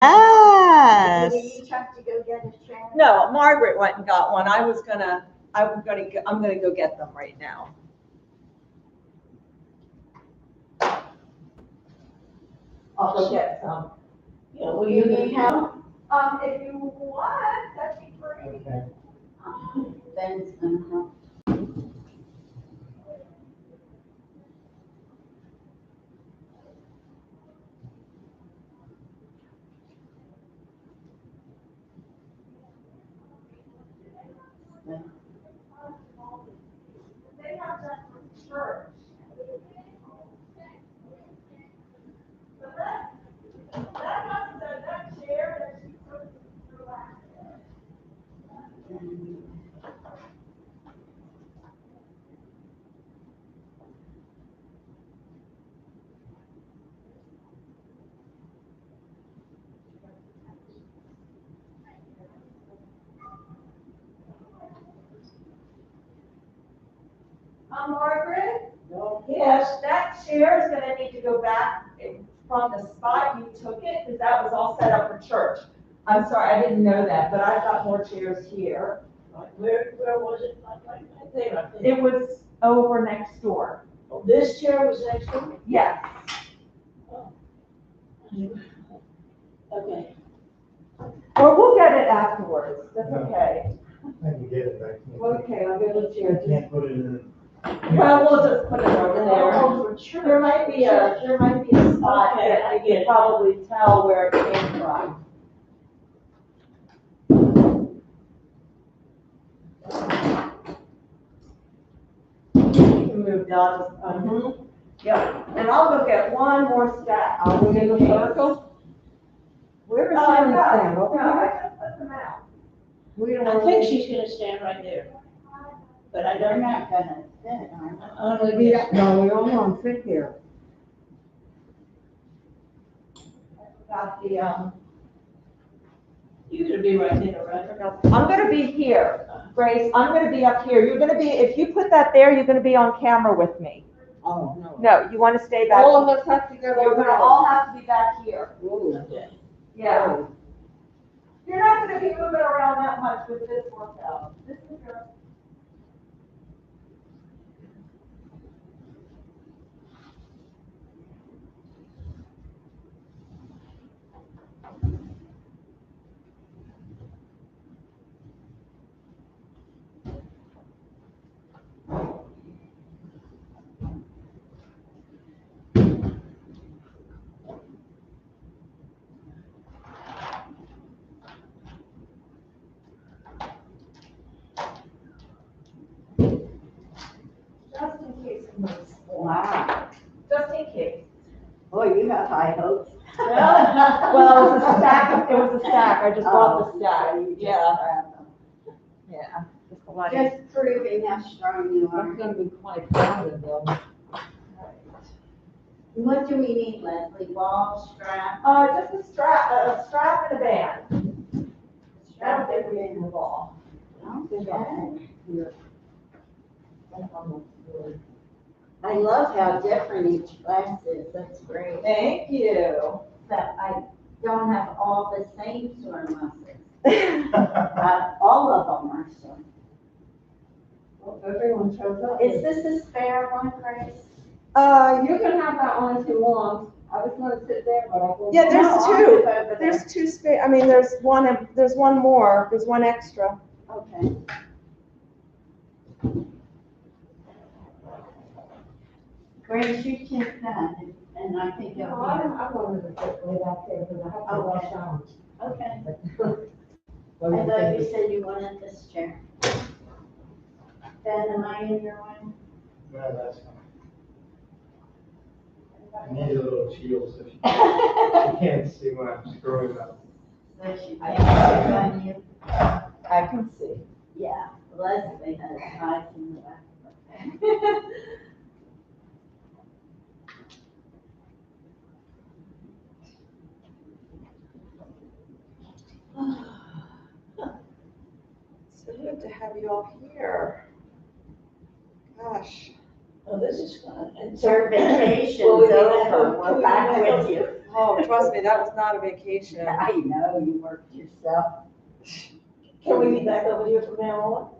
Yes. Do we each have to go get a chair? No, Margaret went and got one. I'm gonna go get them right now. I'll go get some. Yeah, well, you need help? If you want, that'd be great. Okay. Ben's gonna help. They have that from church. But that chair that she put through last year. Margaret? No. Yes, that chair is gonna need to go back from the spot you took it, because that was all set up for church. I'm sorry, I didn't know that, but I've got more chairs here. Where was it? Right there, I think. It was over next door. Oh, this chair was next to me? Yes. Okay. Or we'll get it afterwards, that's okay. I can get it back. Okay, I'll get the chair. I can't put it in. Well, we'll just put it over there. Over church. There might be a spot that you can probably tell where it came from. You can move down. Yeah, and I'll go get one more stack. Are we in the circle? Where is No, Sharon stand? no, Over I here? just put them out. We don't I want think to. she's gonna stand right there. But I They're don't know. not gonna fit, are they? Only this. No, we don't want to sit here. Got the, You could be right there, right? I'm gonna be here, Grace, I'm gonna be up here. You're gonna be, if you put that there, you're gonna be on camera with me. Oh, no. No, you wanna stay back. All of us have to go You're over gonna all have to be back here. Okay. Yeah. You're not gonna be moving around that much with this workout. This is your. Just in case it moves. Wow. Just in case. Boy, you have high hopes. Well, it was a stack, I just brought the stack, So you just yeah, grab them. yeah. Just a lot of- Just proving how strong you are. It's gonna be quite crowded though. What do we need, Leslie? Ball, strap? Just a strap and a band. I don't think we need the ball. Okay. Here. That's almost good. I love how different each class is. That's great. Thank you. But I don't have all the same sore muscles. All of them are sore. Well, everyone shows up. Is this a spare one, Grace? You can have that one if you want. I was gonna sit there, but I go. Yeah, there's No, I'll two. move over there. There's two I mean, there's one more, there's one extra. Okay. Grace, you take that, and I think it'll No, I wanted to sit way back there because I have to Okay. rush out. be, okay. What do I you thought you think? said you wanted this chair. Ben, am I in your one? No, that's fine. I need a little shield so she can't see when I'm screwing up. So she can't sit on you? I can see. Yeah, Leslie has eyes in the back of her head. So good to have you all here. Gosh. Oh, this is fun. And It's our vacation's Well, we need to over, have- we're back with you. Oh, trust me, that was not a vacation. I know, you worked yourself. Can we be back over here from now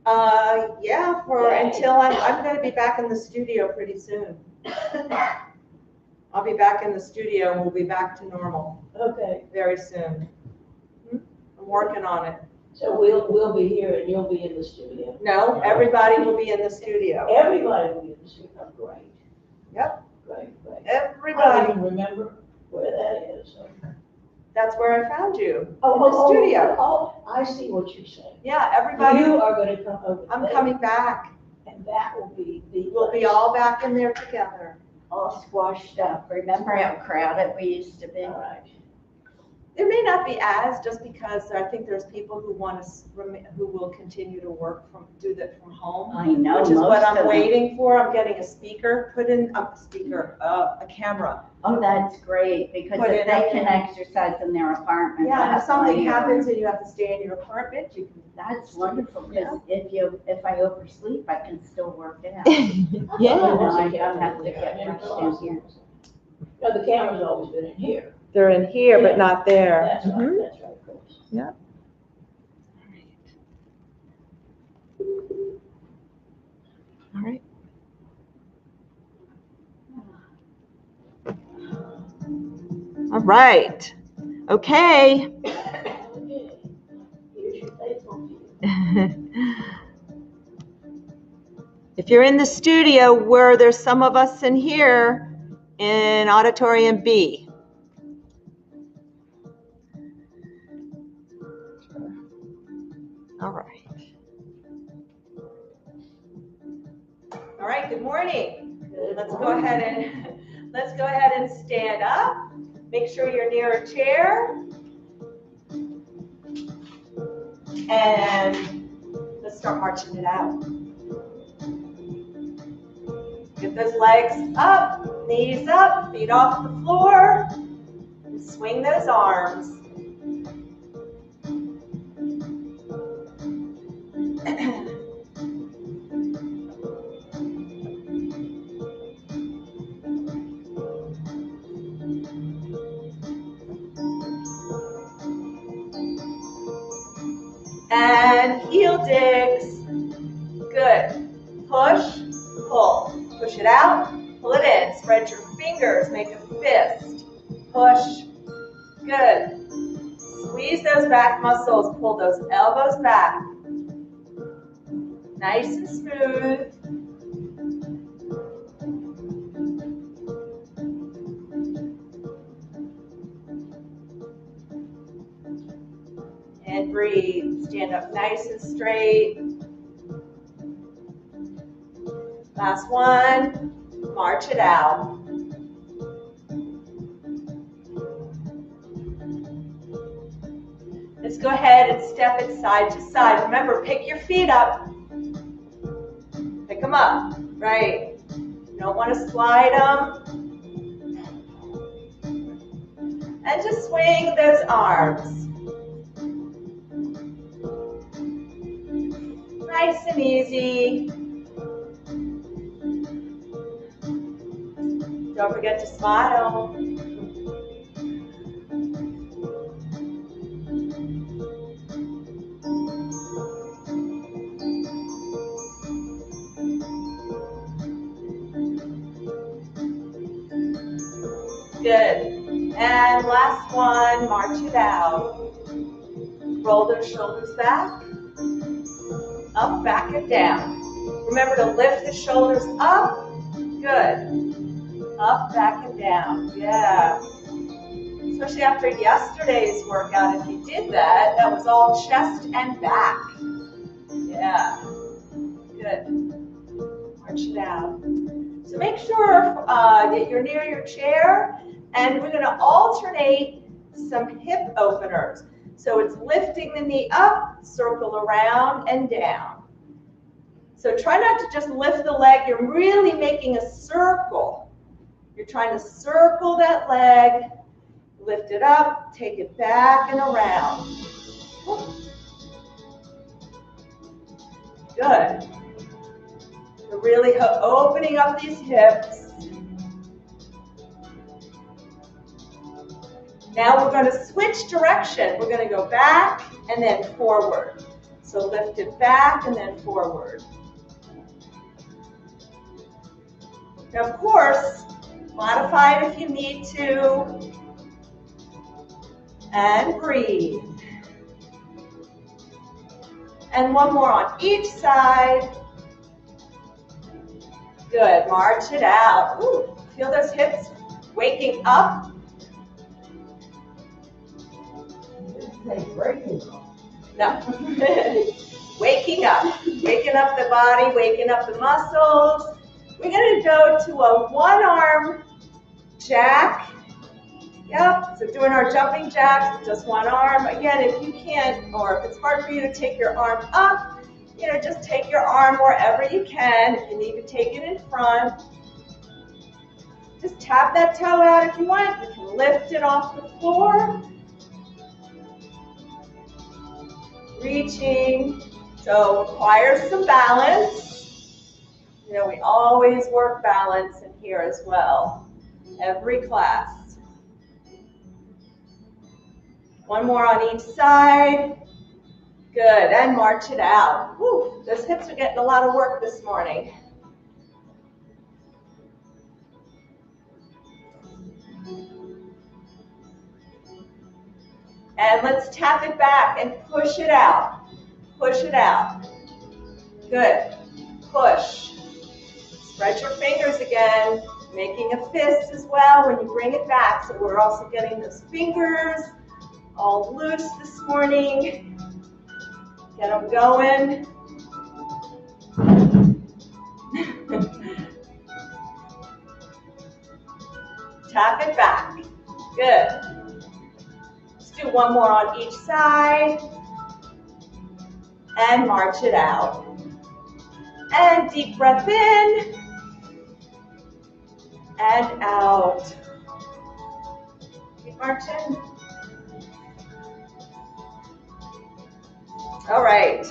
on? Yeah, until I'm gonna be back in the studio pretty soon. I'll be back in the studio and we'll be back to normal Okay, very soon. I'm working on it. so we'll be here and you'll be in the studio. No, everybody will be in the studio. Everybody will be in the studio, oh, great. Yep. Great. I don't Everybody. even remember where that is, so. That's where I found you. Oh, In the studio. Oh, I see what you're saying. Yeah, everybody. You are gonna come over. I'm there, coming back. And that will be the. We'll be all back in there together. All squashed up. Remember how crowded we used to be? All right. There may not be just because I think there's people who who will continue to do that from home. I know, Which is what most I'm of them. waiting for. I'm getting a speaker put in, a camera. Oh, that's great, because Put if it they up can there. exercise in their apartment. Yeah, and if that's something ideal. happens and you have to stay in your apartment, you can. That's wonderful, because if I oversleep, I can still work out. Yeah. I don't have to get rushed in here. No, the camera's always been in here. They're in here, Yeah. but not there. That's right, Mhm. that's right, of course. All right. All right. Okay. Okay. Here's your faithful few. If you're in the studio, where there's some of us in here in auditorium B. All right. All right, good morning. Let's go ahead and stand up. Make sure you're near a chair. And let's start marching it out. Get those legs up, knees up, feet off the floor. And swing those arms. And heel digs. Good. Push, pull. Push it out, pull it in. Spread your fingers, make a fist. Push. Good. Squeeze those back muscles. Pull those elbows back. Nice and smooth. And breathe. Stand up nice and straight. Last one. March it out. Let's go ahead and step it side to side. Remember, pick your feet up. Pick them up. Right. You don't want to slide them. And just swing those arms. Nice and easy. Don't forget to smile. Good. And last one, march it out. Roll those shoulders back. Up, back, and down. Remember to lift the shoulders up. Good. Up, back, and down. Yeah. Especially after yesterday's workout, if you did that, that was all chest and back. Yeah. Good. March it out. So make sure that you're near your chair, and we're going to alternate some hip openers. So it's lifting the knee up, circle around and down. So try not to just lift the leg. You're really making a circle. You're trying to circle that leg, lift it up, take it back and around. Good. We're really opening up these hips. Now we're going to switch direction. We're going to go back and then forward. So lift it back and then forward. Now, of course, modify it if you need to. And breathe. And one more on each side. Good, march it out. Ooh, feel those hips waking up. No. Waking up the body, waking up the muscles. We're gonna go to a one-arm jack. Yep, so doing our jumping jacks with just one arm. Again, if you can't, or if it's hard for you to take your arm up, just take your arm wherever you can. If you need to take it in front, just tap that toe out if you want. You can lift it off the floor. Reaching, so requires some balance. We always work balance in here as well, every class. One more on each side. Good, and march it out. Woo, those hips are getting a lot of work this morning. And let's tap it back and push it out. Push it out. Good. Push. Spread your fingers again, making a fist as well when you bring it back. So we're also getting those fingers all loose this morning. Get them going. Tap it back. Good. Let's do one more on each side. And march it out. And deep breath in. And out. Keep marching. All right.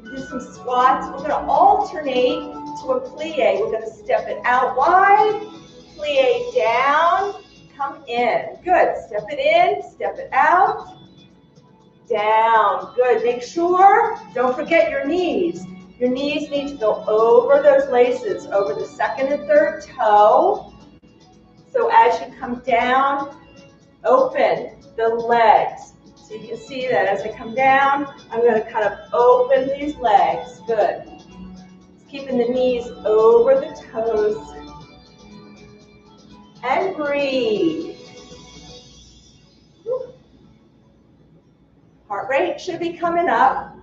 Do some squats. We're going to alternate to a plie. We're going to step it out wide, plie down, come in. Good. Step it in, step it out, down. Good. Make sure, don't forget your knees. Your knees need to go over those laces, over the second and third toe. So as you come down, open the legs. So you can see that as I come down, I'm going to kind of open these legs. Good. Just keeping the knees over the toes. And breathe. Heart rate should be coming up.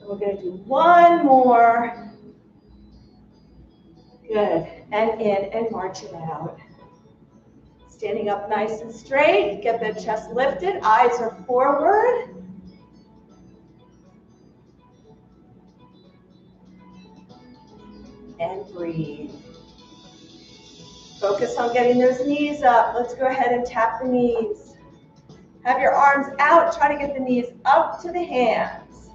And we're going to do one more. Good. And in and march it out. Standing up nice and straight. Get the chest lifted. Eyes are forward. And breathe. Focus on getting those knees up. Let's go ahead and tap the knees. Have your arms out. Try to get the knees up to the hands.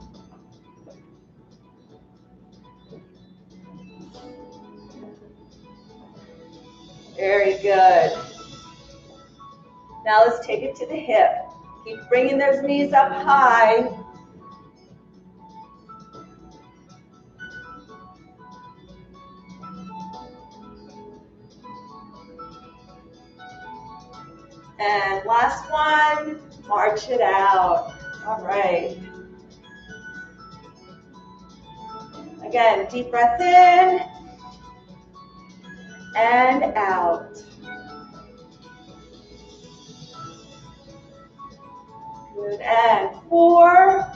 Very good. Now let's take it to the hip. Keep bringing those knees up high. And last one, march it out. All right. Again, deep breath in and out. Good, and 4,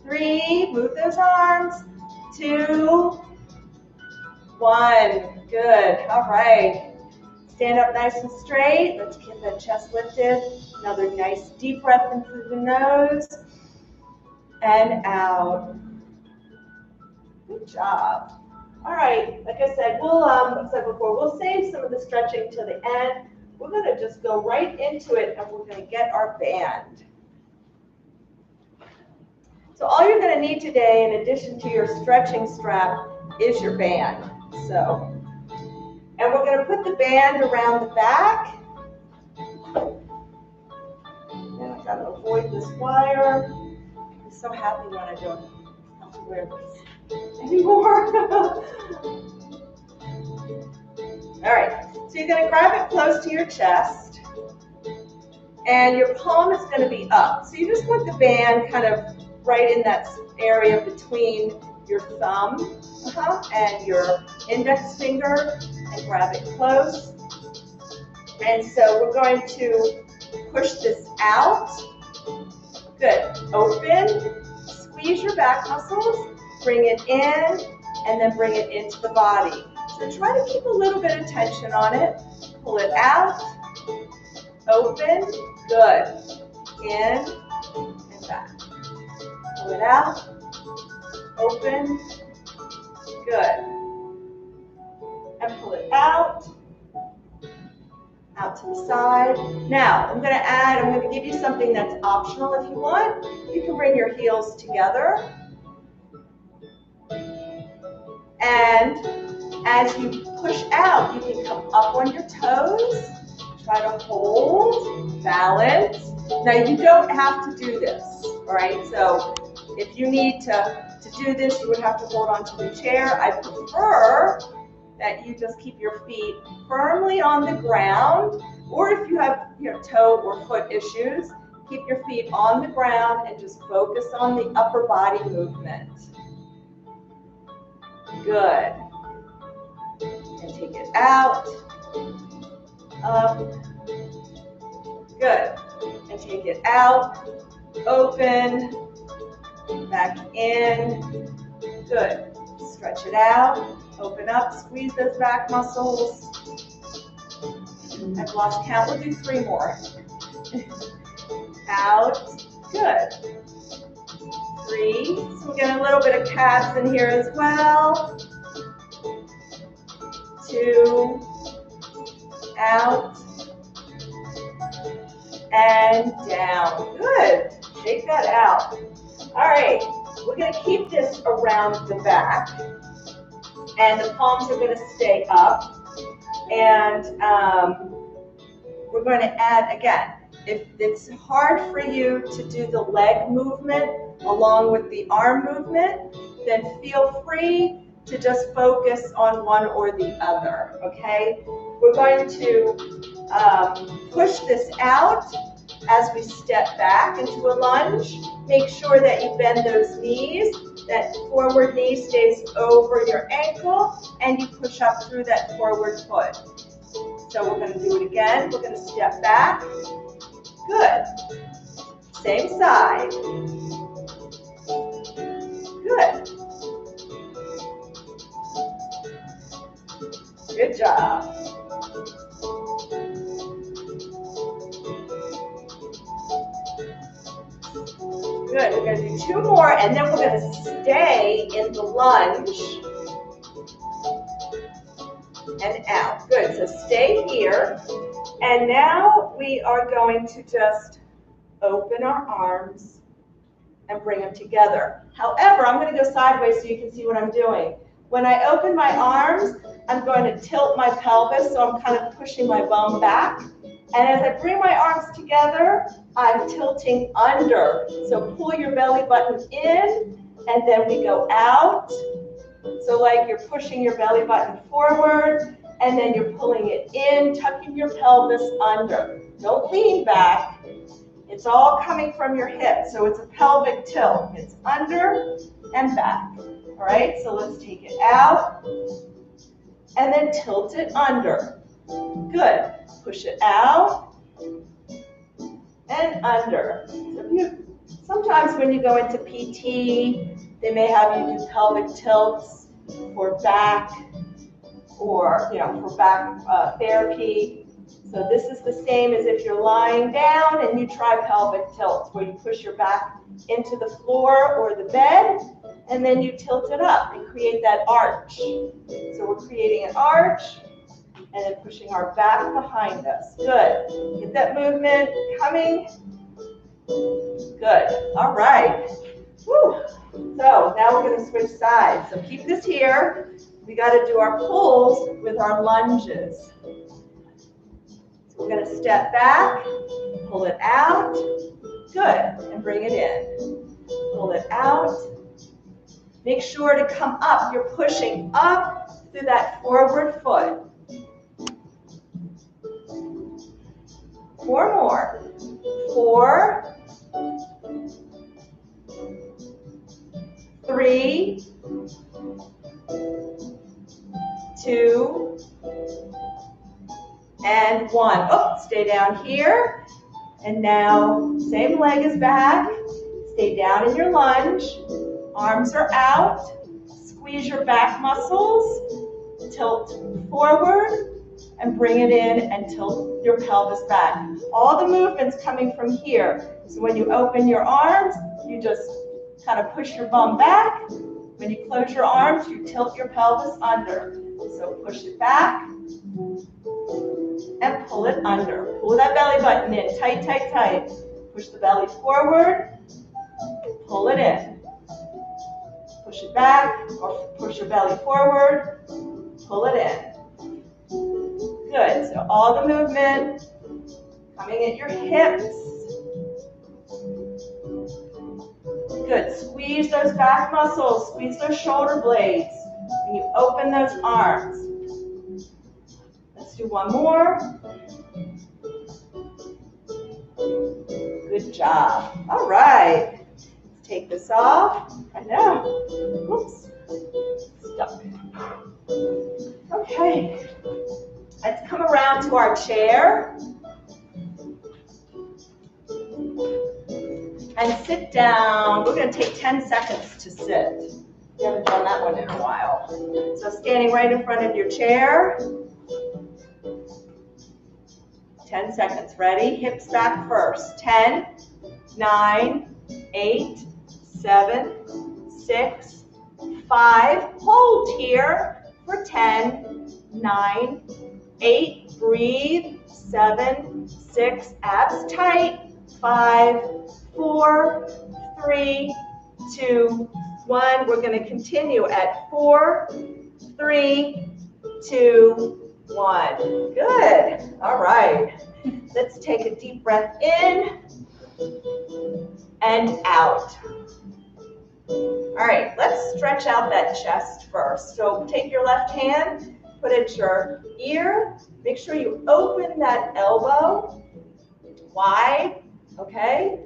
3, move those arms, 2, 1, good, all right. Stand up nice and straight, let's keep that chest lifted. Another nice deep breath in through the nose, and out. Good job. All right, like I said, we'll save some of the stretching to the end. We're going to just go right into it, and we're going to get our band. So all you're going to need today, in addition to your stretching strap, is your band. So And we're going to put the band around the back. And I've got to avoid this wire. I'm so happy when I don't have to wear this anymore. All right, so you're going to grab it close to your chest. And your palm is going to be up. So you just put the band kind of right in that area between your thumb and your index finger, and grab it close. And so we're going to push this out. Good. Open. Squeeze your back muscles. Bring it in, and then bring it into the body. So try to keep a little bit of tension on it. Pull it out. Open. Good. In and back. Pull it out. Open. Good. And pull it out. Out to the side. Now, I'm going to give you something that's optional if you want. You can bring your heels together. And as you push out, you can come up on your toes. Try to hold, balance. Now, you don't have to do this, all right? So if you need to do this, you would have to hold onto the chair. I prefer that you just keep your feet firmly on the ground, or if you have toe or foot issues, keep your feet on the ground and just focus on the upper body movement. Good. And take it out, up, good. And take it out, open, back in, good. Stretch it out, open up, squeeze those back muscles. I've lost count, we'll do 3 more. Out, good. 3, so we're getting a little bit of calves in here as well. 2, out, and down. Good, shake that out. All right, we're gonna keep this around the back, and the palms are gonna stay up, and we're going to add, again, if it's hard for you to do the leg movement along with the arm movement, then feel free to just focus on one or the other, okay? We're going to push this out as we step back into a lunge. Make sure that you bend those knees, that forward knee stays over your ankle, and you push up through that forward foot. So we're going to do it again. We're going to step back. Good. Same side. Good. Good job. Good. We're going to do 2 more, and then we're going to stay in the lunge and out. Good. So stay here. And now we are going to just open our arms and bring them together. However, I'm going to go sideways so you can see what I'm doing. When I open my arms, I'm going to tilt my pelvis, so I'm kind of pushing my bum back. And as I bring my arms together, I'm tilting under. So pull your belly button in, and then we go out. So like you're pushing your belly button forward, and then you're pulling it in, tucking your pelvis under. Don't lean back. It's all coming from your hips, so it's a pelvic tilt. It's under and back. All right, so let's take it out, and then tilt it under. Good. Push it out and under. Sometimes when you go into PT, they may have you do pelvic tilts for back, or for back therapy. So this is the same as if you're lying down and you try pelvic tilts, where you push your back into the floor or the bed, and then you tilt it up and create that arch. So we're creating an arch, and then pushing our back behind us. Good. Get that movement coming. Good. All right. Woo. So now we're going to switch sides. So keep this here. we got to do our pulls with our lunges. So we're going to step back, pull it out, good, and bring it in. Pull it out. Make sure to come up. You're pushing up through that forward foot. 4 more. 4, 3, 2, and 1. Oh, stay down here. And now, same leg is back. Stay down in your lunge. Arms are out. Squeeze your back muscles. Tilt forward and bring it in and tilt your pelvis back. All the movement's coming from here. So when you open your arms, you just kind of push your bum back. When you close your arms, you tilt your pelvis under. So push it back and pull it under. Pull that belly button in, tight, tight, tight. Push the belly forward, pull it in. Push it back, or push your belly forward, pull it in. Good, so all the movement coming at your hips. Good, squeeze those back muscles, squeeze those shoulder blades when you open those arms. Let's do one more. Good job. All right. Let's take this off. I know. Whoops. Stuck. Okay. Let's come around to our chair. And sit down. We're going to take 10 seconds to sit. We haven't done that one in a while. So standing right in front of your chair. 10 seconds. Ready? Hips back first. 10, 9, 8, 7, 6, 5. Hold here for 10, 9, 8. Breathe. 7, 6. Abs tight. 5, 4, 3, 2, 1. We're going to continue at 4, 3, 2, 1. Good. All right. Let's take a deep breath in and out. All right. Let's stretch out that chest first. So take your left hand, put it at your ear. Make sure you open that elbow wide. Okay.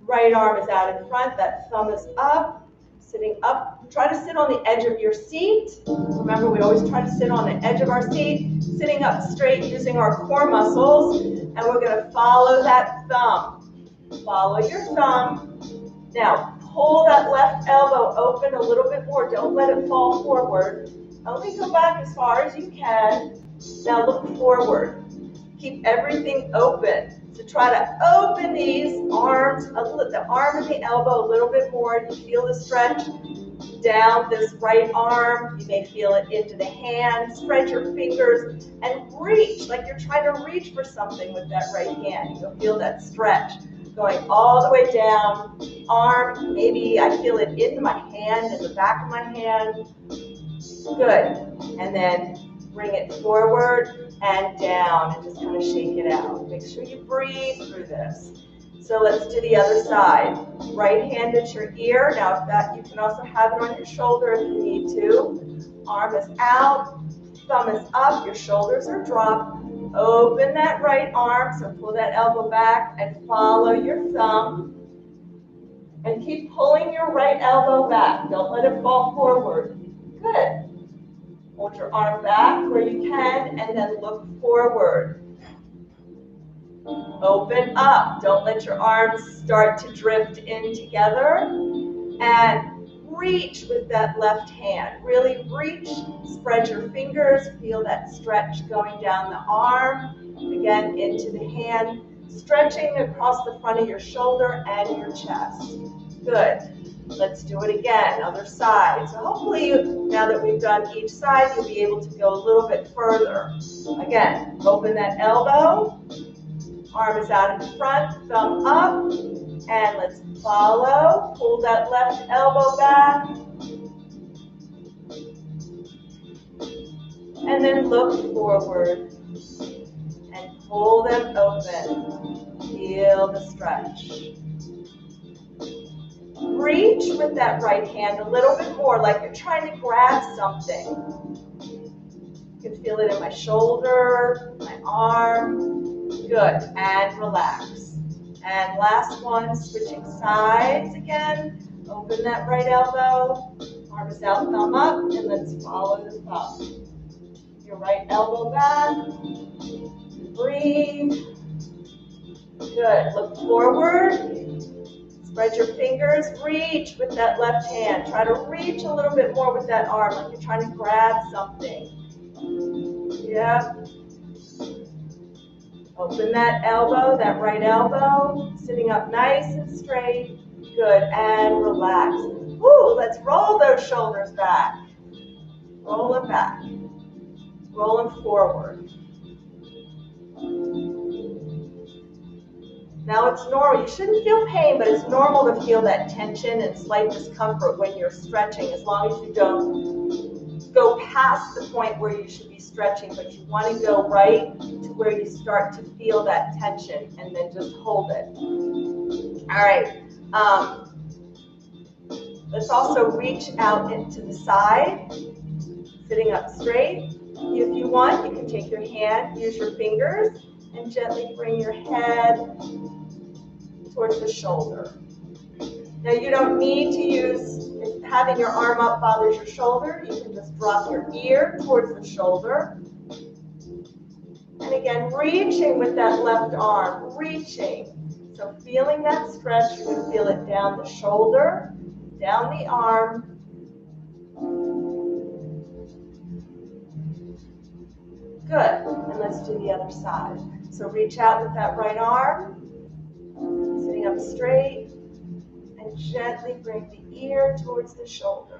Right arm is out in front. That thumb is up. Sitting up. Try to sit on the edge of your seat. Remember, we always try to sit on the edge of our seat. Sitting up straight using our core muscles. And we're going to follow that thumb. Follow your thumb. Now, pull that left elbow open a little bit more. Don't let it fall forward. Only go back as far as you can. Now look forward. Keep everything open. So try to open these arms, the arm and the elbow a little bit more. You feel the stretch down this right arm. You may feel it into the hand. Spread your fingers and reach, like you're trying to reach for something with that right hand. You'll feel that stretch going all the way down. Arm, maybe I feel it in my hand, in the back of my hand. Good. And then bring it forward and down and just kind of shake it out. Make sure you breathe through this. So let's do the other side. Right hand at your ear. Now if that, you can also have it on your shoulder if you need to. Arm is out, thumb is up, your shoulders are dropped. Open that right arm, so pull that elbow back and follow your thumb. And keep pulling your right elbow back. Don't let it fall forward. Good. Hold your arm back where you can and then look forward. Open up. Don't let your arms start to drift in together. And reach with that left hand. Really reach. Spread your fingers. Feel that stretch going down the arm. Again, into the hand. Stretching across the front of your shoulder and your chest. Good. Let's do it again, other side. So hopefully, now that we've done each side, you'll be able to go a little bit further. Again, open that elbow. Arm is out in front, thumb up. And let's follow. Pull that left elbow back. And then look forward and pull them open. Feel the stretch. Reach with that right hand a little bit more, like you're trying to grab something. You can feel it in my shoulder, my arm. Good, and relax. And last one, switching sides again. Open that right elbow, arm is out, thumb up, and let's follow the thumb. Your right elbow back. Breathe. Good, look forward. Spread your fingers, reach with that left hand. Try to reach a little bit more with that arm, like you're trying to grab something. Yep. Open that elbow, that right elbow, sitting up nice and straight. Good, and relax. Woo, let's roll those shoulders back. Roll them back. Roll them forward. Now it's normal, you shouldn't feel pain, but it's normal to feel that tension and slight discomfort when you're stretching, as long as you don't go past the point where you should be stretching, but you want to go right to where you start to feel that tension and then just hold it. All right, let's also reach out into the side, sitting up straight. If you want, you can take your hand, use your fingers, and gently bring your head towards the shoulder. Now you don't need to use, if having your arm up bothers your shoulder, you can just drop your ear towards the shoulder. And again, reaching with that left arm, reaching. So feeling that stretch, you're going to feel it down the shoulder, down the arm. Good, and let's do the other side. So reach out with that right arm, sitting up straight, and gently bring the ear towards the shoulder.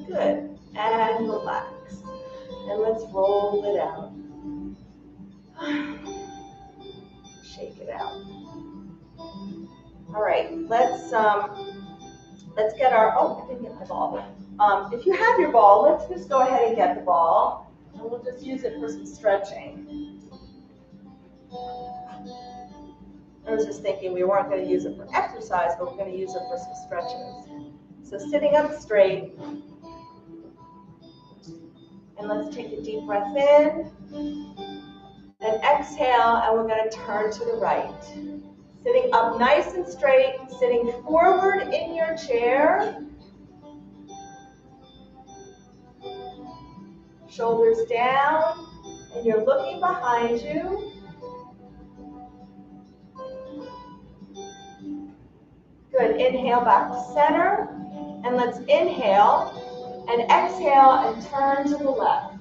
Good, and relax. And let's roll it out. Shake it out. All right, let's get our, oh, I didn't get my ball. If you have your ball, let's just go ahead and get the ball, and we'll just use it for some stretching. I was just thinking we weren't going to use it for exercise, but we're going to use it for some stretches. So sitting up straight, and let's take a deep breath in, and exhale, and we're going to turn to the right. Sitting up nice and straight, sitting forward in your chair. Shoulders down, and you're looking behind you. Good, inhale back to center, and let's inhale, and exhale, and turn to the left.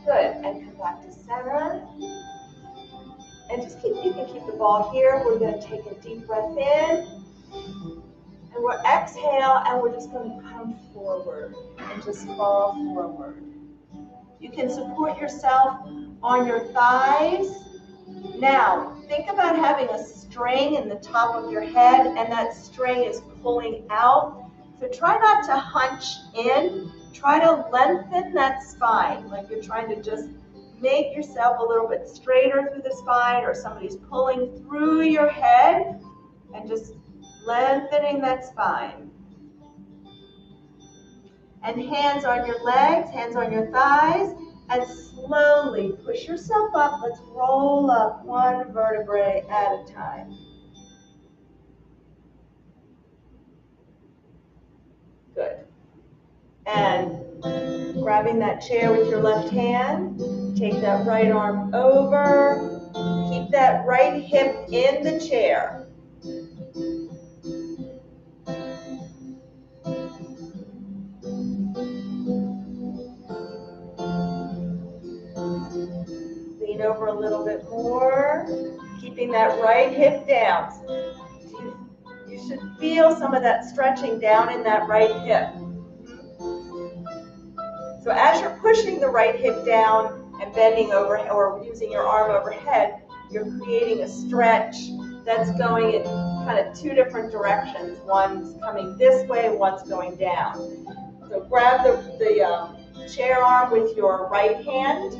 Good, and come back to center. And just you can keep the ball here. We're going to take a deep breath in. And we'll exhale, and we're just going to come forward and just fall forward. You can support yourself on your thighs. Now, think about having a string in the top of your head, and that string is pulling out. So try not to hunch in. Try to lengthen that spine, like you're trying to just make yourself a little bit straighter through the spine, or somebody's pulling through your head, and just lengthening that spine. And hands on your legs, hands on your thighs, and slowly push yourself up. Let's roll up one vertebrae at a time. Good. And grabbing that chair with your left hand, take that right arm over, keep that right hip in the chair. little bit more. Keeping that right hip down. You should feel some of that stretching down in that right hip. So as you're pushing the right hip down and bending over or using your arm overhead, you're creating a stretch that's going in kind of two different directions. One's coming this way, one's going down. So grab the chair arm with your right hand.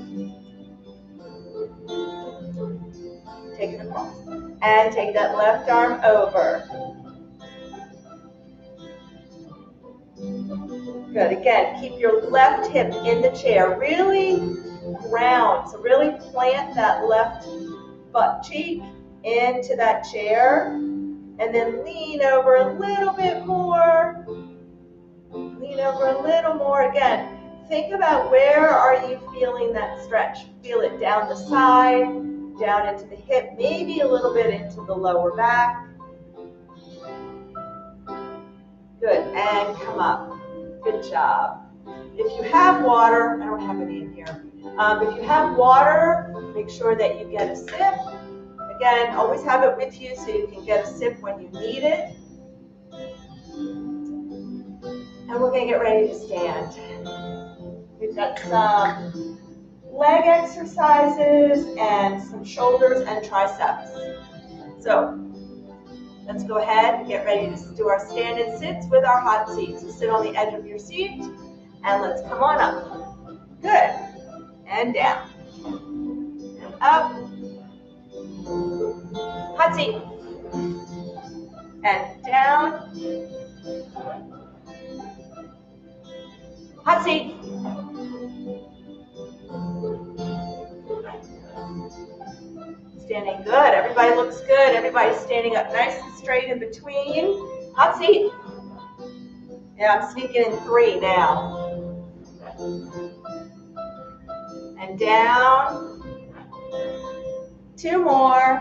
Take it across. And take that left arm over. Good. Again, keep your left hip in the chair. Really ground. So really plant that left butt cheek into that chair. And then lean over a little bit more. Lean over a little more. Again, think about where are you feeling that stretch. Feel it down the side, down into the hip, maybe a little bit into the lower back. Good. And come up. Good job. If you have water, I don't have any in here. If you have water, make sure that you get a sip. Again, always have it with you so you can get a sip when you need it. And we're going to get ready to stand. We've got some leg exercises and some shoulders and triceps. So let's go ahead and get ready to do our stand and sits with our hot seat. So sit on the edge of your seat and let's come on up. Good. And down. And up. Hot seat. And down. Hot seat. Standing good. Everybody looks good. Everybody's standing up nice and straight in between. Hot seat. Yeah, I'm sneaking in 3 now. And down. 2 more.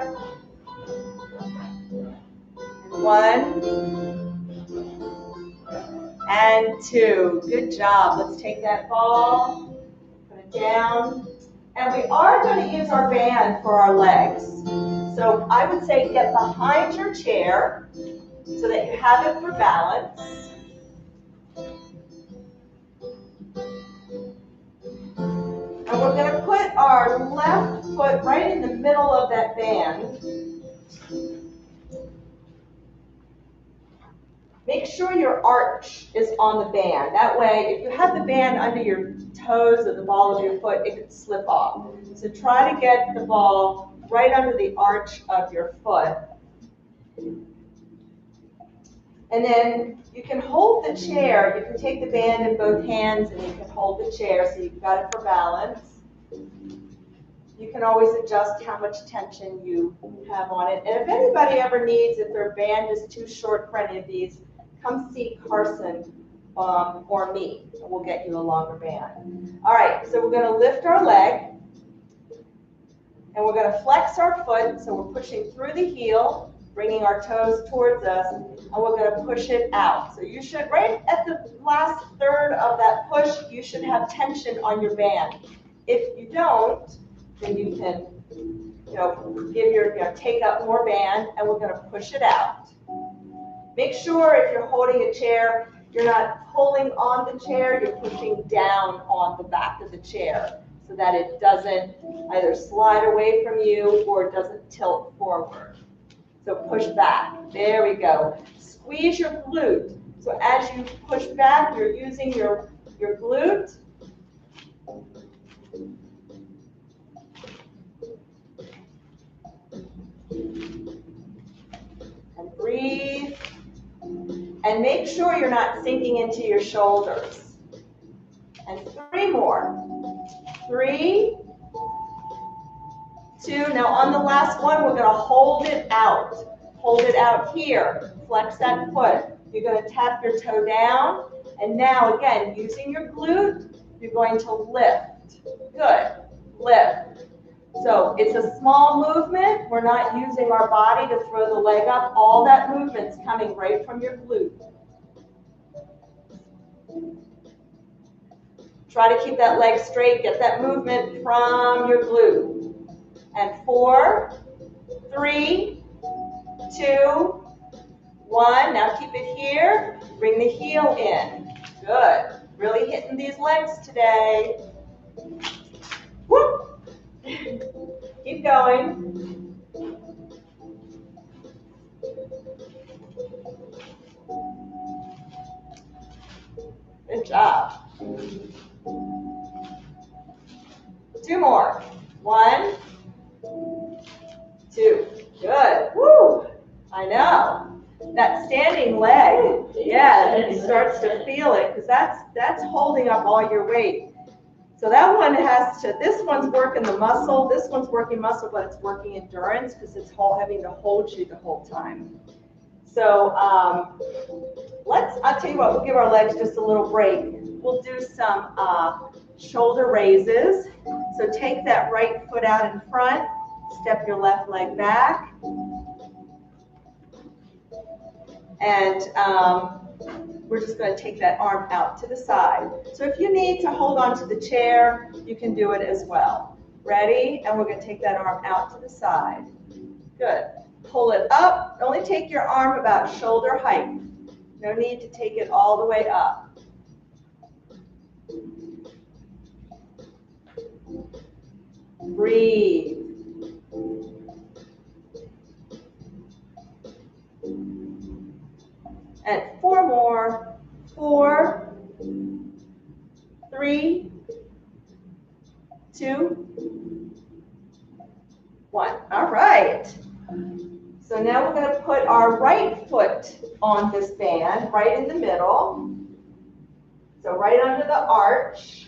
And 1. And 2. Good job. Let's take that ball, put it down. And we are going to use our band for our legs. So I would say get behind your chair so that you have it for balance. And we're going to put our left foot right in the middle of that band. Make sure your arch is on the band. That way, if you have the band under your toes or the ball of your foot, it could slip off. So try to get the ball right under the arch of your foot. And then you can hold the chair. You can take the band in both hands and you can hold the chair so you've got it for balance. You can always adjust how much tension you have on it. And if anybody ever needs, if their band is too short for any of these, come see Carson or me, and we'll get you a longer band. All right, so we're going to lift our leg, and we're going to flex our foot, so we're pushing through the heel, bringing our toes towards us, and we're going to push it out. So you should, right at the last third of that push, you should have tension on your band. If you don't, then you can, take up more band, and we're going to push it out. Make sure if you're holding a chair, you're not pulling on the chair, you're pushing down on the back of the chair so that it doesn't either slide away from you or it doesn't tilt forward. So push back. There we go. Squeeze your glute. So as you push back, you're using your glute. And breathe. And make sure you're not sinking into your shoulders. And 3 more. 3, 2. Now on the last one, we're going to hold it out. Hold it out here. Flex that foot. You're going to tap your toe down. And now, again, using your glute, you're going to lift. Good. Lift. So it's a small movement. We're not using our body to throw the leg up. All that movement's coming right from your glute. Try to keep that leg straight. Get that movement from your glute. And 4, 3, 2, 1. Now keep it here. Bring the heel in. Good. Really hitting these legs today. Whoop. Keep going. Good job. 2 more. 1, 2. Good. Woo. I know. That standing leg, yeah, it starts to feel it because that's holding up all your weight. So that one has to, this one's working the muscle, this one's working muscle, but it's working endurance because it's having to hold you the whole time. So I'll tell you what, we'll give our legs just a little break. We'll do some shoulder raises. So take that right foot out in front, step your left leg back. And we're just going to take that arm out to the side. So if you need to hold on to the chair, you can do it as well. Ready? And we're going to take that arm out to the side. Good. Pull it up. Only take your arm about shoulder height. No need to take it all the way up. Breathe. And 4 more. 4, 3, 2, 1. All right. So now we're going to put our right foot on this band, right in the middle. So right under the arch.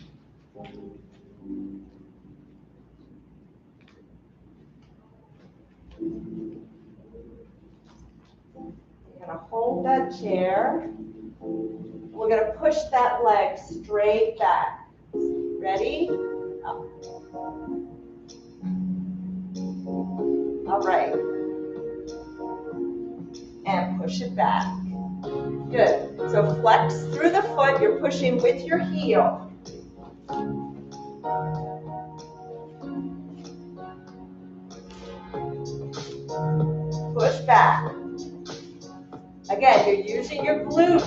We're going to hold that chair. We're going to push that leg straight back. Ready? Up. All right. And push it back. Good. So flex through the foot. You're pushing with your heel. Push back. Again, you're using your glute.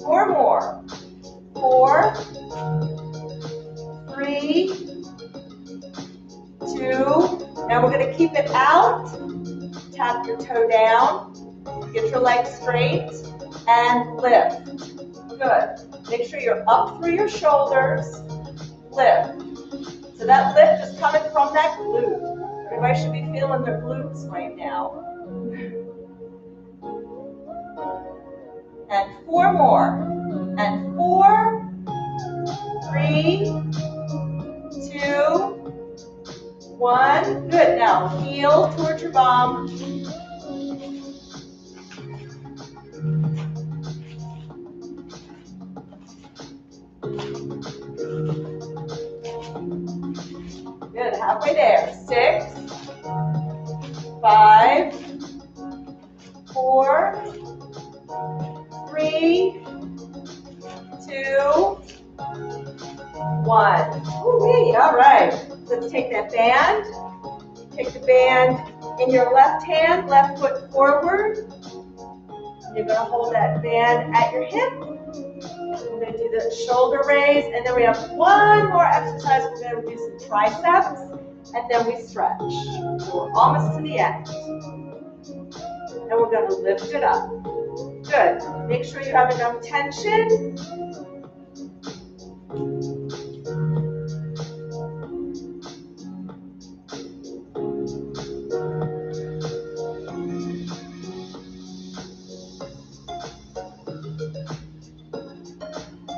4 more. 4, 3, 2. Now we're going to keep it out. Tap your toe down. Get your legs straight and lift. Good. Make sure you're up through your shoulders. Lift. So that lift is coming from that glute. Everybody should be feeling their glutes right now. And 4 more. And 4, 3, 2, 1. Good. Now heel towards your bum. Good. Halfway there. 6, 5, 4, 3, 2, 1. Woo-wee. All right. Let's take that band. Take the band in your left hand, left foot forward. You're going to hold that band at your hip. We're going to do the shoulder raise, and then we have one more exercise. We're going to do some triceps, and then we stretch. So we're almost to the end. And we're going to lift it up. Good. Make sure you have enough tension.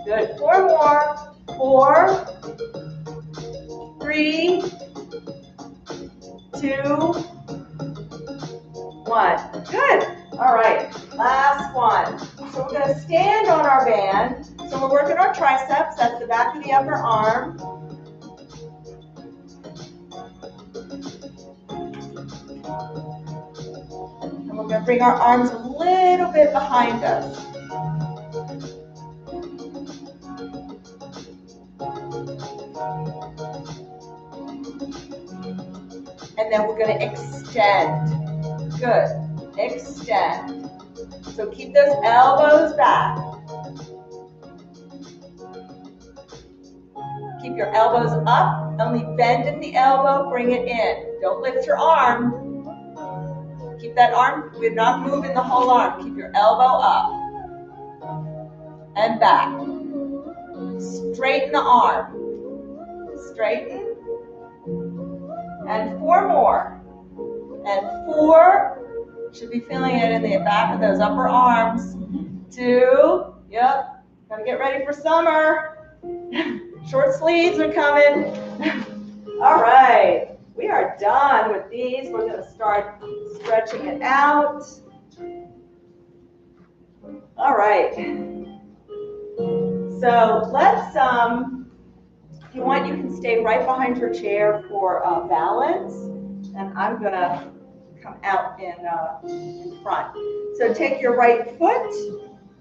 Good. 4 more. 4, 3, 2, 1. Good. All right. Last one. So we're going to stand on our band. So we're working our triceps. That's the back of the upper arm. And we're going to bring our arms a little bit behind us. and then we're going to extend. Good. Extend. So keep those elbows back. Keep your elbows up. Only bend at the elbow. Bring it in. Don't lift your arm. Keep that arm. We're not moving the whole arm. Keep your elbow up. And back. Straighten the arm. Straighten. And 4 more. And 4. Should be feeling it in the back of those upper arms. 2. Yep. Gotta get ready for summer. Short sleeves are coming. All right. We are done with these. We're gonna start stretching it out. All right. So let's, if you want, you can stay right behind your chair for balance. And I'm gonna come out in front. So take your right foot.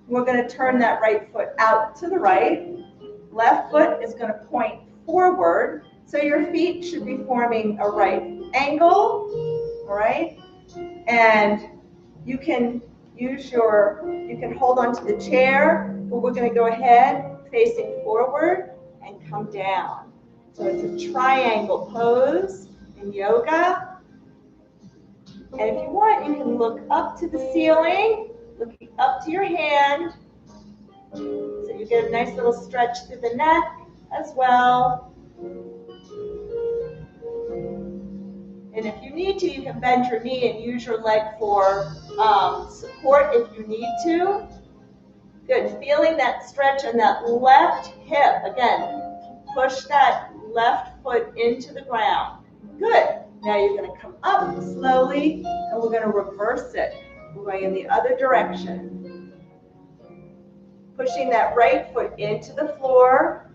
We're gonna turn that right foot out to the right. Left foot is gonna point forward. So your feet should be forming a right angle, all right? And you can use you can hold onto the chair, but we're gonna go ahead facing forward and come down. So it's a triangle pose in yoga. And if you want, you can look up to the ceiling, looking up to your hand. So you get a nice little stretch through the neck as well. And if you need to, you can bend your knee and use your leg for support if you need to. Good, feeling that stretch in that left hip. Again, push that left foot into the ground. Good. Now you're going to come up slowly, and we're going to reverse it. We're going in the other direction. Pushing that right foot into the floor.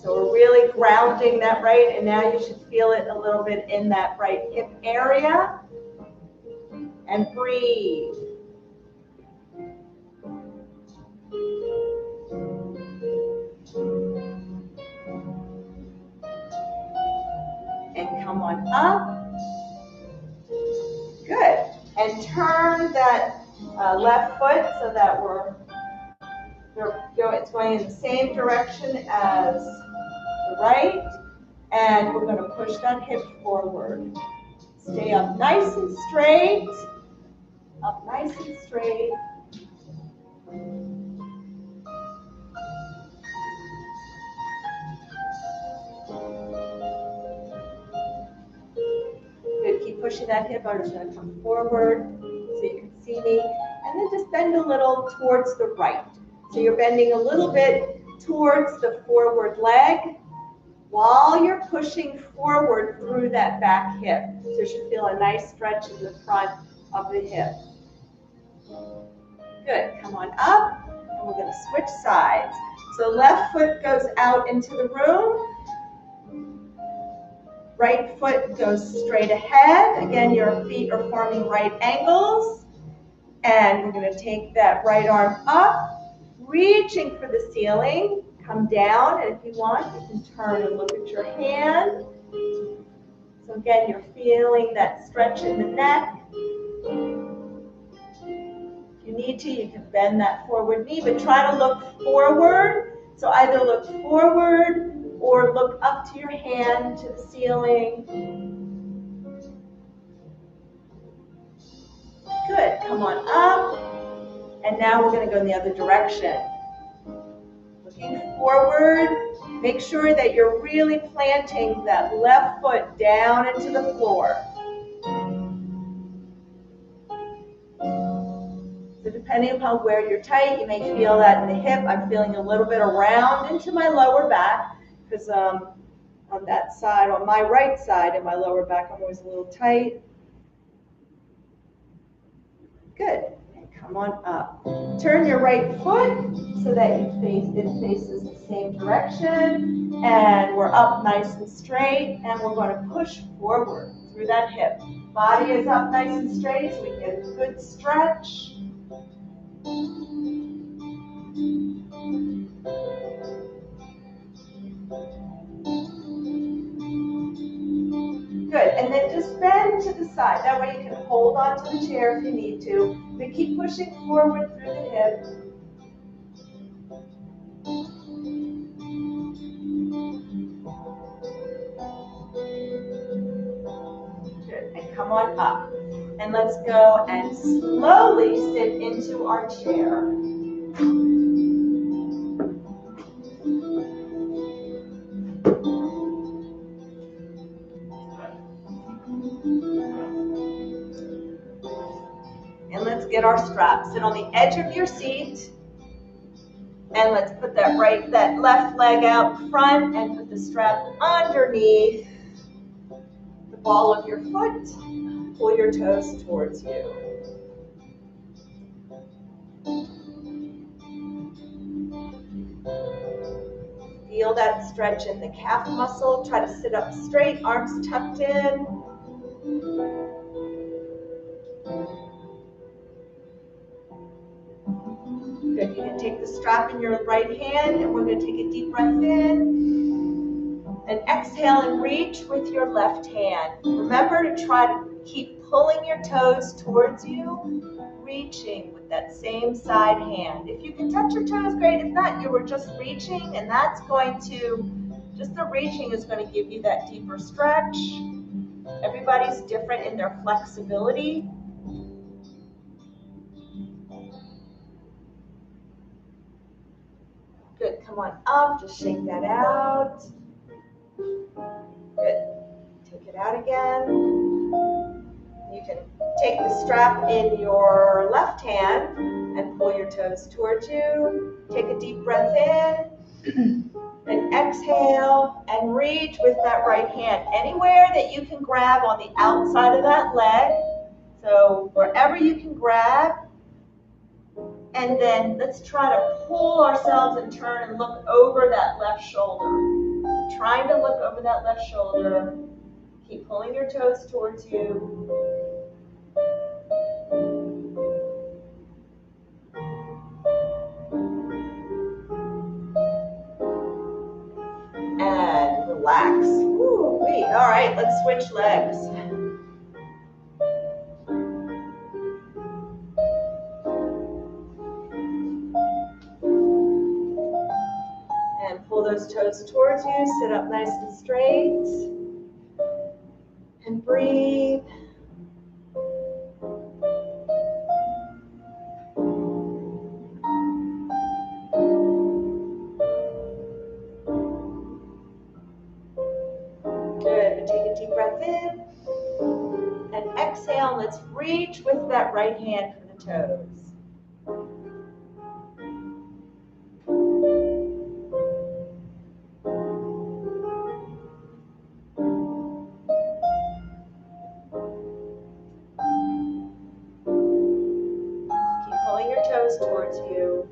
So we're really grounding that right, and now you should feel it a little bit in that right hip area. And breathe. And come on up. Good. And turn that left foot so that it's going in the same direction as the right. And we're going to push that hip forward. Stay up nice and straight. Up nice and straight. Good, keep pushing that hip. I'm just going to come forward so you can see me. And then just bend a little towards the right. So you're bending a little bit towards the forward leg while you're pushing forward through that back hip. So you should feel a nice stretch in the front of the hip. Good, come on up, and we're gonna switch sides. So left foot goes out into the room. Right foot goes straight ahead. Again, your feet are forming right angles. And we're gonna take that right arm up, reaching for the ceiling. Come down, and if you want, you can turn and look at your hand. So again, you're feeling that stretch in the neck. If you need to, you can bend that forward knee, but try to look forward. So either look forward or look up to your hand, to the ceiling. Good, come on up. And now we're gonna go in the other direction. Looking forward, make sure that you're really planting that left foot down into the floor. So depending upon where you're tight, you may feel that in the hip. I'm feeling a little bit around into my lower back because on that side, on my right side in my lower back, I'm always a little tight. Good. Come on up. Turn your right foot so that it faces the same direction. And we're up nice and straight. And we're going to push forward through that hip. Body is up nice and straight so we get a good stretch. Good. And then just side. That way you can hold onto the chair if you need to, but keep pushing forward through the hip. Good, and come on up. And let's go and slowly sit into our chair. And let's get our strap. Sit on the edge of your seat. And let's put that left leg out front and put the strap underneath the ball of your foot. Pull your toes towards you. Feel that stretch in the calf muscle. Try to sit up straight, arms tucked in. Good. You can take the strap in your right hand, and we're going to take a deep breath in. And exhale and reach with your left hand. Remember to try to keep pulling your toes towards you, reaching with that same side hand. If you can touch your toes, great. If not, you were just reaching, and that's going to, just the reaching is going to give you that deeper stretch. Everybody's different in their flexibility. Good, come on up, just shake that out. Good, take it out again. You can take the strap in your left hand and pull your toes towards you. Take a deep breath in and exhale and reach with that right hand. Anywhere that you can grab on the outside of that leg. So wherever you can grab. And then let's try to pull ourselves and turn and look over that left shoulder. So trying to look over that left shoulder. Keep pulling your toes towards you. And relax. Woo-wee. All right, let's switch legs. Pull those toes towards you, sit up nice and straight, and breathe. Good, and take a deep breath in, and exhale, let's reach with that right hand for the toes. Towards you.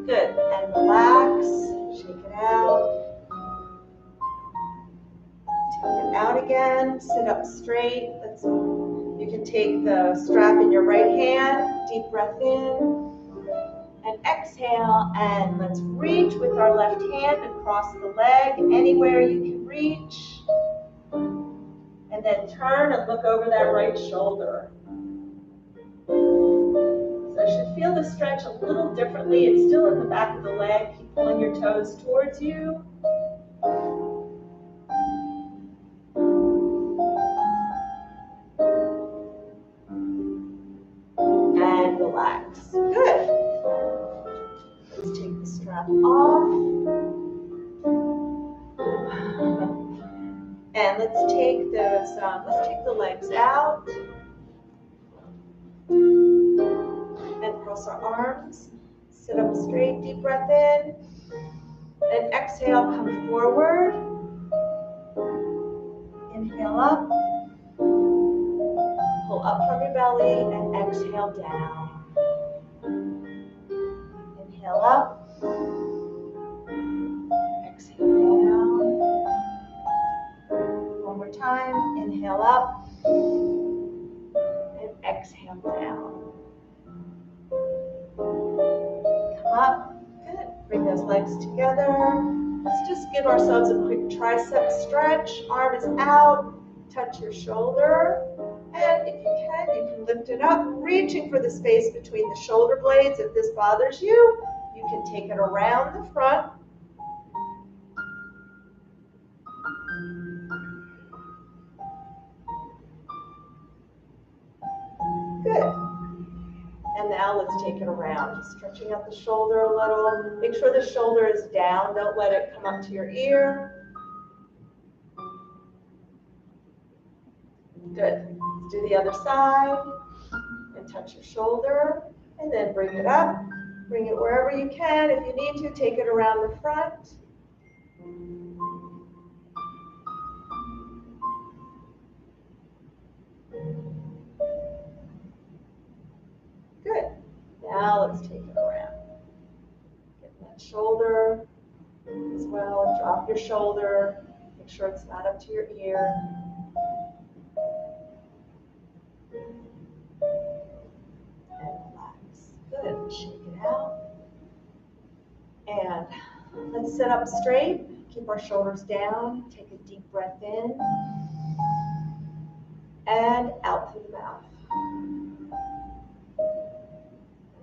Good. And relax. Shake it out. Take it out again. Sit up straight. You can take the strap in your right hand. Deep breath in. And exhale. And let's reach with our left hand across the leg. Anywhere you can reach. And then turn and look over that right shoulder. I should feel the stretch a little differently. It's still in the back of the leg. Keep pulling your toes towards you. And relax. Good. Let's take the strap off. And let's take the legs out. And cross our arms, sit up straight, deep breath in, and exhale, come forward, inhale up, pull up from your belly, and exhale down, inhale up, exhale down, one more time, inhale up, and exhale down. Up. Good. Bring those legs together. Let's just give ourselves a quick tricep stretch. Arm is out. Touch your shoulder. And if you can lift it up, reaching for the space between the shoulder blades. If this bothers you, you can take it around the front. Good. And now let's take it around, just stretching out the shoulder a little. Make sure the shoulder is down. Don't let it come up to your ear. Good. Let's do the other side. And touch your shoulder. And then bring it up. Bring it wherever you can. If you need to, take it around the front. Good. Now let's take it around. Get that shoulder as well. Drop your shoulder. Make sure it's not up to your ear. And relax. Good. Shake it out. And let's sit up straight. Keep our shoulders down. Take a deep breath in. And out through the mouth.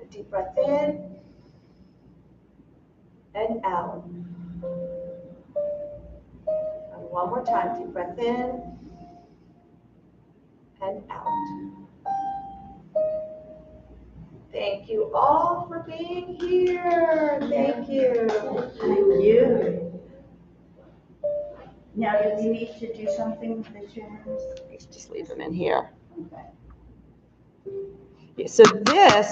Deep breath in and out. And one more time, deep breath in and out. Thank you all for being here. Thank you. Thank you. Now, do you need to do something with the chairs? Just leave them in here. Okay. So this